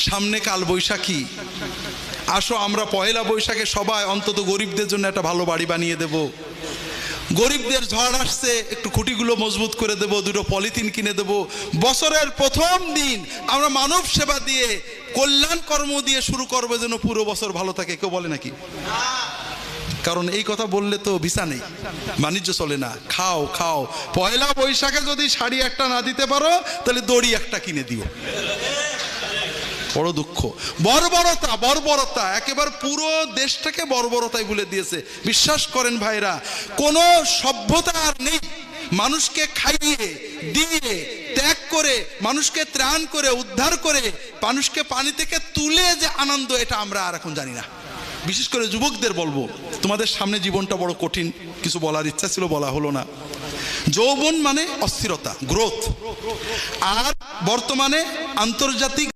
সামনে কাল বৈশাখী, আসো আমরা পয়লা বৈশাখে সবাই অন্তত গরিবদের জন্য একটা ভালো বাড়ি বানিয়ে দেব। গরিবদের ঝড় আসছে, একটু খুঁটিগুলো মজবুত করে দেব, দুটো পলিথিন কিনে দেব। বছরের প্রথম দিন আমরা মানব সেবা দিয়ে, কল্যাণ কর্ম দিয়ে শুরু করবো, যেন পুরো বছর ভালো থাকে। কেউ বলে নাকি? কারণ এই কথা বললে তো ভিসা নেই, বাণিজ্য চলে না। খাও খাও, পয়লা বৈশাখে যদি শাড়ি একটা না দিতে পারো তাহলে দড়ি একটা কিনে দিও। বড় দুঃখ, বর্বরতা, বর্বরতা একেবারে পুরো দেশটাকে বর্বরতায় ভুলে দিয়েছে। বিশ্বাস করেন ভাইরা, কোনো সভ্যতা আর নেই। মানুষকে খাইয়ে দিয়ে ত্যাগ করে, মানুষকে ত্রাণ করে, উদ্ধার করে, মানুষকে পানি থেকে তুলে যে আনন্দ, এটা আমরা আর এখন জানি না। বিশেষ করে যুবকদের বলবো, তোমাদের সামনে জীবনটা বড় কঠিন, কিছু বলার ইচ্ছা ছিল বলা হলো না। যৌবন মানে অস্থিরতা, গ্রোথ। আর বর্তমানে আন্তর্জাতিক